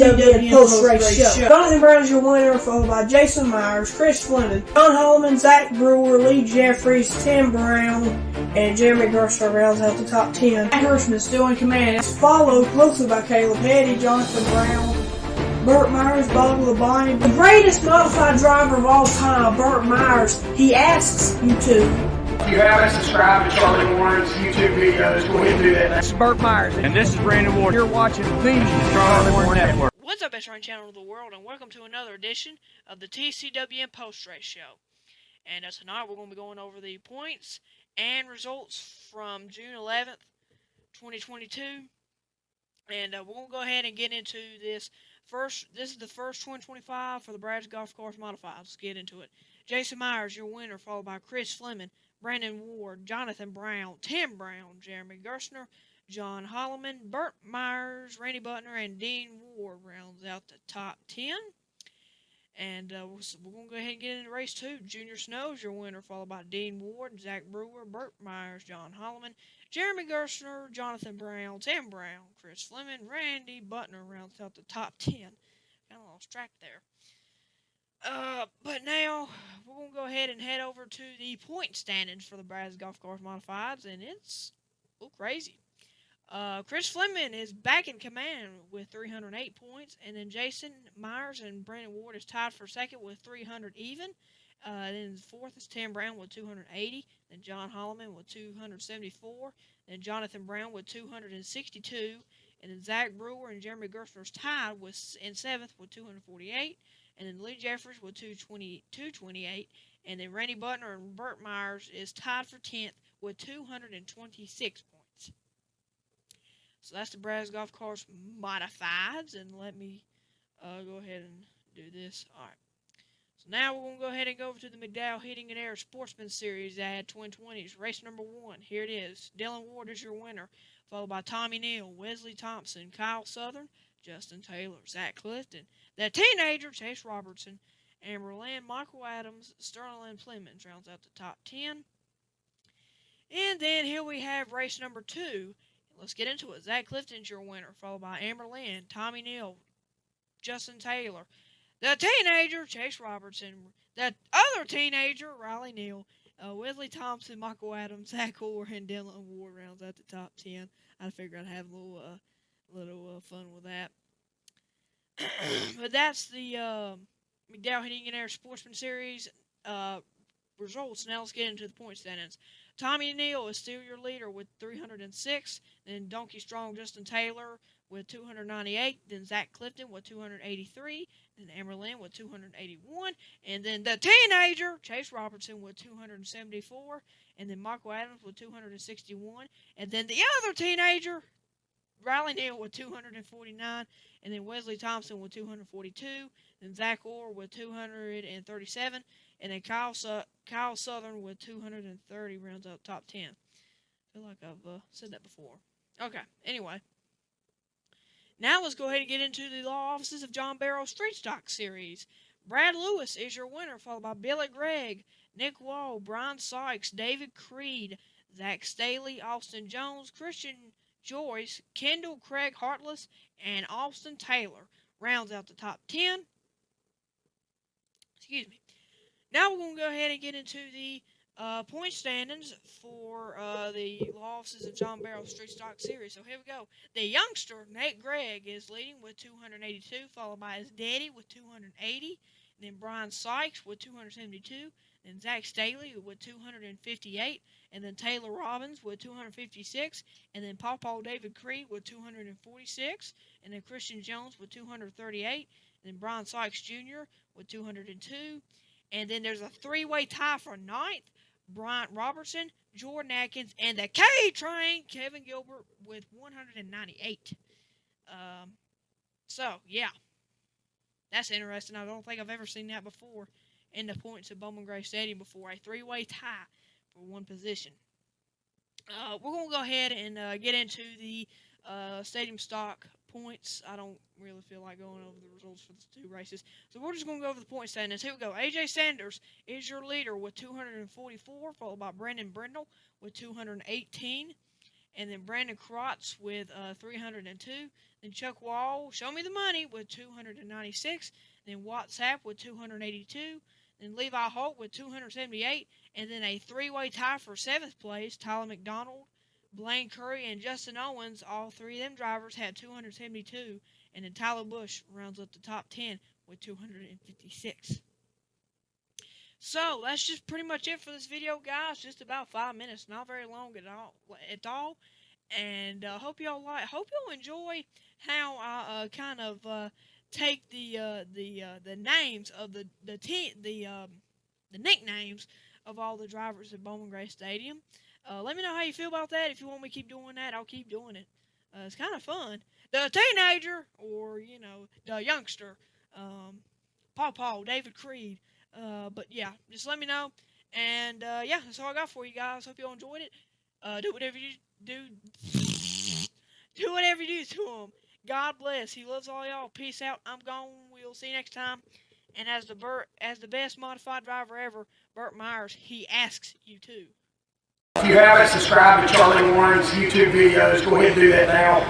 TCWN post-race show. Jonathan Brown is your winner, followed by Jason Myers, Chris Fleming, John Holloman, Zach Brewer, Lee Jeffries, Tim Brown, and Jeremy Gerstner rounds out the top 10. Matt Hirschman is still in command. It's followed closely by Caleb Petty, Jonathan Brown, Burt Myers, Bob Labonte. The greatest modified driver of all time, Burt Myers, he asks you to. If you haven't subscribed to Charlie Warren's YouTube videos, go ahead and do that. This is Burt Myers. And this is Brandon Ward. You're watching the Charlie Warren Network. What's up, best running channel of the world, and welcome to another edition of the TCWN post-race show. And tonight we're going to be going over the points and results from June 11th, 2022. And we're going to go ahead and get into this. This is the first 2025 for the Brad's Golf Course Modifieds. Let's get into it. Jason Myers, your winner, followed by Chris Fleming, Brandon Ward, Jonathan Brown, Tim Brown, Jeremy Gerstner, John Holloman, Burt Myers, Randy Butner, and Dean Ward rounds out the top 10. And we're going to go ahead and get into race 2. Junior Snow's your winner, followed by Dean Ward, Zach Brewer, Burt Myers, John Holloman, Jeremy Gerstner, Jonathan Brown, Tim Brown, Chris Fleming, Randy Butner rounds out the top 10. Kind of lost track there. But now we're going to go ahead and head over to the point standings for the Brad's Golf Course Modifieds, and it's crazy. Chris Fleming is back in command with 308 points, and then Jason Myers and Brandon Ward is tied for second with 300 even. Then fourth is Tim Brown with 280, then John Holloman with 274, then Jonathan Brown with 262, and then Zach Brewer and Jeremy Gerstner is tied in seventh with 248. And then Lee Jeffries with 228, and then Randy Butner and Burt Myers is tied for 10th with 226 points. So that's the Brad's Golf Course Modifieds, and let me go ahead and do this. All right. So now we're going to go ahead and go over to the McDowell Heating and Air Sportsman Series at Twin 20s. Race number 1. Here it is. Dylan Ward is your winner, followed by Tommy Neal, Wesley Thompson, Kyle Southern, Justin Taylor, Zach Clifton, the teenager, Chase Robertson, Amber Lynn, Michael Adams, Sterling Clemens rounds out the top 10. And then here we have race number 2. Let's get into it. Zach Clifton's your winner, followed by Amber Lynn, Tommy Neal, Justin Taylor, the teenager, Chase Robertson, the other teenager, Riley Neal, Wesley Thompson, Michael Adams, Zach Orr, and Dylan Ward rounds out the top 10. I figured I'd have a little fun with that. But that's the McDowell Heating and Air Sportsman Series results. Now let's get into the point standings. Tommy Neal is still your leader with 306. Then Donkey Strong Justin Taylor with 298. Then Zach Clifton with 283. Then Amerlin with 281. And then the teenager, Chase Robertson, with 274. And then Michael Adams with 261. And then the other teenager, Riley Neal with 249, and then Wesley Thompson with 242, then Zach Orr with 237, and then Kyle Southern with 230 rounds out top 10. I feel like I've said that before. Okay, anyway. Now let's go ahead and get into the law offices of John Barrow Street Stock Series. Brad Lewis is your winner, followed by Billy Gregg, Nick Wall, Brian Sykes, David Creed, Zach Staley, Austin Jones, Christian Joyce, Kendall Craig Hartless, and Austin Taylor rounds out the top 10. Excuse me. Now we're going to go ahead and get into the point standings for the law offices of John Barrow Street Stock Series. So here we go. The youngster, Nate Gregg, is leading with 282, followed by his daddy with 280, then Brian Sykes with 272, then Zach Staley with 258, and then Taylor Robbins with 256, and then Pawpaw David Creed with 246, and then Christian Jones with 238, and then Brian Sykes Jr. with 202, and then there's a three-way tie for ninth, Bryant Robertson, Jordan Atkins, and the K-Train, Kevin Gilbert with 198. So, yeah. That's interesting. I don't think I've ever seen that before in the points at Bowman Gray Stadium before. A three-way tie for one position. We're going to go ahead and get into the stadium stock points. I don't really feel like going over the results for the two races. So we're just going to go over the point standings. Here we go. AJ Sanders is your leader with 244, followed by Brandon Brindle with 218. And then Brandon Krotz with 302. Then Chuck Wall, Show Me the Money, with 296. Then Watt Sapp with 282. Then Levi Holt with 278. And then a three-way tie for 7th place, Tyler McDonald, Blaine Curry, and Justin Owens. All three of them drivers had 272. And then Tyler Busch rounds up the top 10 with 256. So, that's just pretty much it for this video, guys. Just about 5 minutes. Not very long at all. And hope y'all enjoy how I kind of take the names of the nicknames of all the drivers at Bowman Gray Stadium. Let me know how you feel about that. If you want me to keep doing that, I'll keep doing it. It's kind of fun. The teenager, or the youngster, Paw, David Creed. But yeah, just let me know. And yeah, that's all I got for you guys. Hope you all enjoyed it. Do whatever you do. Do whatever you do to him. God bless. He loves all y'all. Peace out. I'm gone. We'll see you next time. And as the best modified driver ever, Burt Myers, he asks you to. If you haven't subscribed to Charlie Warren's YouTube videos, go ahead and do that now.